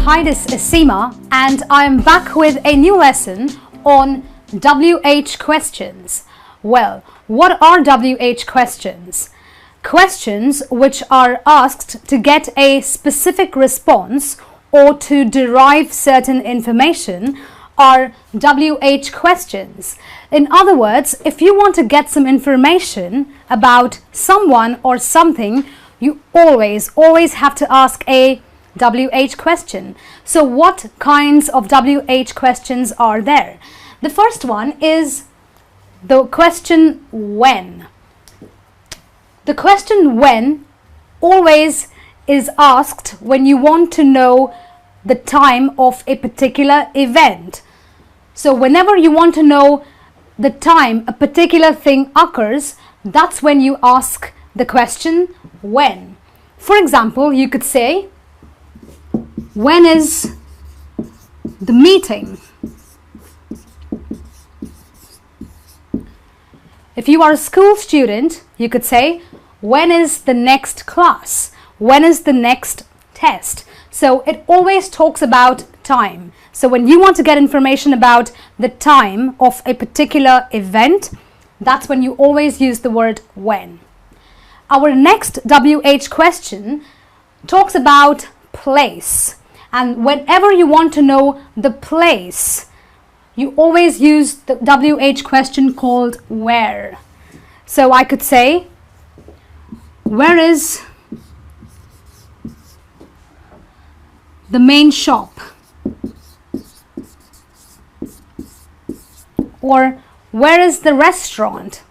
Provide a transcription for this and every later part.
Hi, this is Seema and I'm back with a new lesson on WH questions. Well, what are WH questions? Questions which are asked to get a specific response or to derive certain information are WH questions. In other words, if you want to get some information about someone or something, you always have to ask a WH question. So what kinds of WH questions are there? The first one is the question when. The question when always is asked when you want to know the time of a particular event. So whenever you want to know the time a particular thing occurs, that's when you ask the question when. For example, you could say, when is the meeting? If you are a school student, you could say, when is the next class? When is the next test? So it always talks about time. So when you want to get information about the time of a particular event, that's when you always use the word when. Our next WH question talks about place. And whenever you want to know the place, you always use the WH question called where. So I could say, where is the main shop? Or where is the restaurant?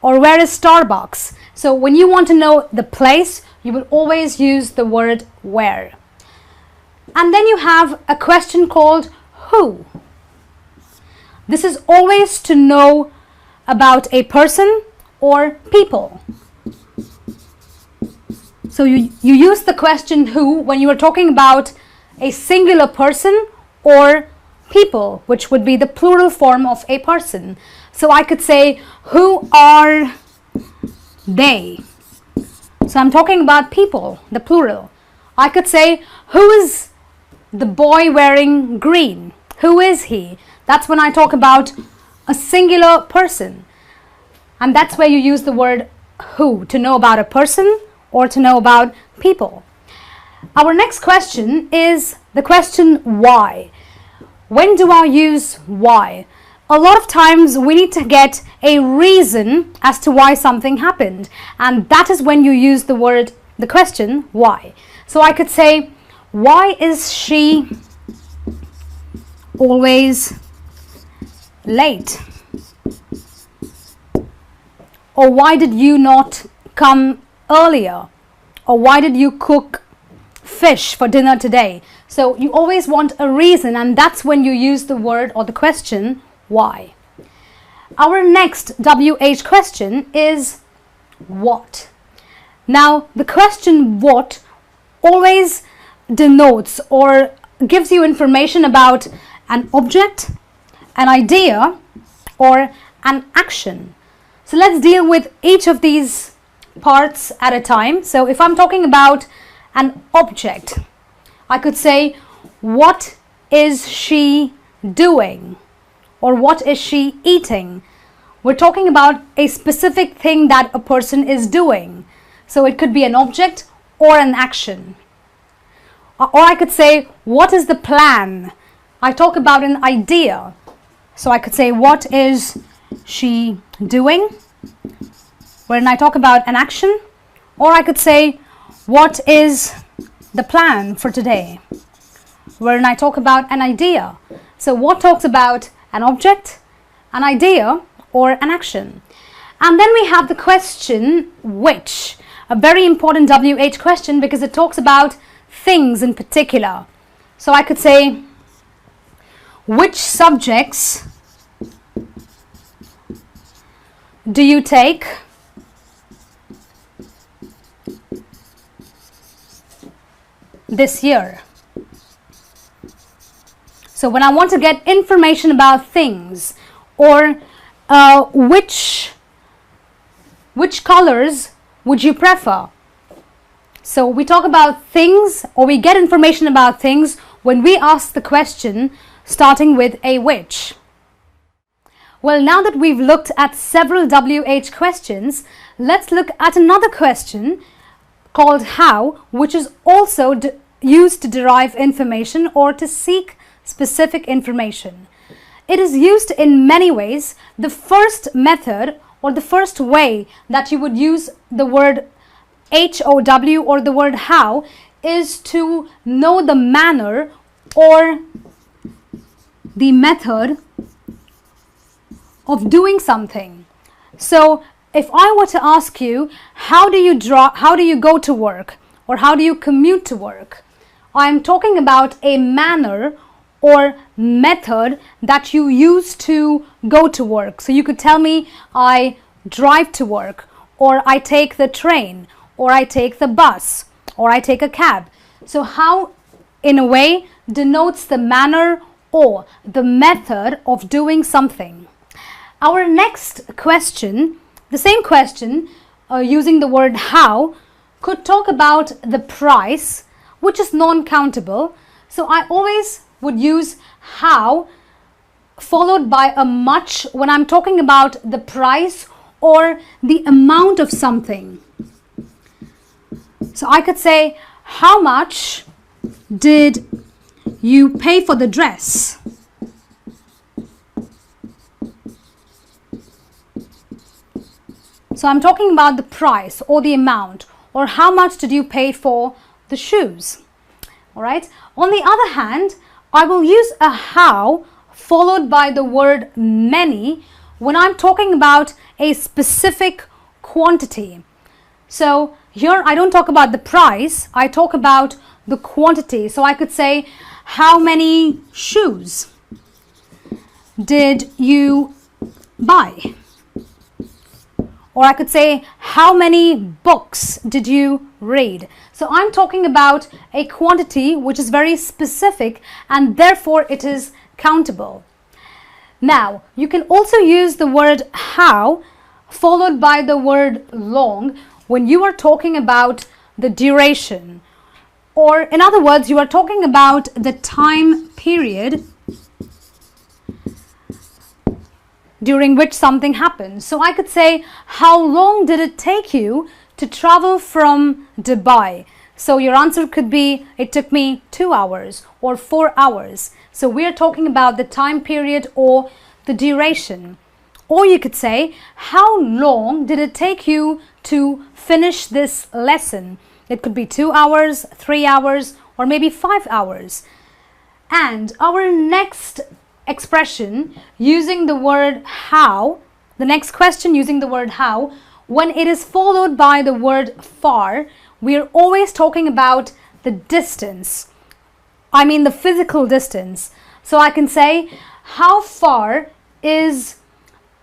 Or where is Starbucks? So when you want to know the place, you will always use the word where. And then you have a question called who. This is always to know about a person or people. So you use the question who when you are talking about a singular person or people, which would be the plural form of a person. So I could say, who are they? So I'm talking about people, the plural. I could say, who is the boy wearing green? Who is he? That's when I talk about a singular person. And that's where you use the word who to know about a person or to know about people. Our next question is the question why. When do I use why? A lot of times we need to get a reason as to why something happened. And that is when you use the question why. So I could say, why is she always late? Or why did you not come earlier? Or why did you cook fish for dinner today? So you always want a reason, and that's when you use the word or the question why. Our next WH question is what. Now the question what always denotes or gives you information about an object, an idea, or an action. So let's deal with each of these parts at a time. So if I'm talking about an object, I could say, what is she doing? Or what is she eating? We're talking about a specific thing that a person is doing. So it could be an object or an action. Or I could say, what is the plan? I talk about an idea. So I could say, what is she doing? When I talk about an action. Or I could say, what is the plan for today? When I talk about an idea. So what talks about an object, an idea, or an action? And then we have the question which. A very important WH question because it talks about things in particular. So I could say, which subjects do you take this year? So when I want to get information about things, or which colors would you prefer? So we talk about things, or we get information about things when we ask the question starting with a which. Well, now that we've looked at several WH questions, let's look at another question called how, which is also used to derive information or to seek specific information. It is used in many ways. The first method or the first way that you would use the word HOW or the word how is to know the manner or the method of doing something. So if I were to ask you, how do you go to work, or how do you commute to work? I'm talking about a manner or method that you use to go to work. So you could tell me, I drive to work, or I take the train, or I take the bus, or I take a cab. So how, in a way, denotes the manner or the method of doing something. Our next question, the same question using the word how, could talk about the price, which is non-countable. So I always would use how followed by a much when I'm talking about the price or the amount of something. So I could say, how much did you pay for the dress? So I'm talking about the price or the amount, or how much did you pay for the shoes? All right. On the other hand, I will use a how followed by the word many when I'm talking about a specific quantity. So here I don't talk about the price, I talk about the quantity. So I could say, how many shoes did you buy? Or I could say, how many books did you read? So I'm talking about a quantity which is very specific and therefore it is countable. Now, you can also use the word how followed by the word long when you are talking about the duration. Or in other words, you are talking about the time period during which something happens. So I could say, how long did it take you to travel from Dubai? So your answer could be, it took me 2 hours or 4 hours. So we're talking about the time period or the duration. Or you could say, how long did it take you to finish this lesson? It could be 2 hours, 3 hours, or maybe 5 hours. And our next expression using the word how, the next question using the word how, when it is followed by the word far, we are always talking about the distance. I mean the physical distance. So I can say, how far is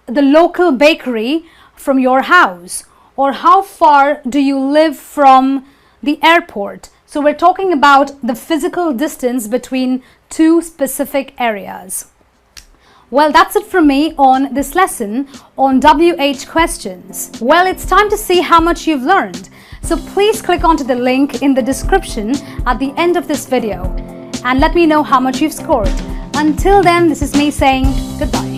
the local bakery from your house? Or how far do you live from the airport? So we're talking about the physical distance between two specific areas. Well, that's it from me on this lesson on WH questions. Well, it's time to see how much you've learned. So please click onto the link in the description at the end of this video and let me know how much you've scored. Until then, this is me saying goodbye.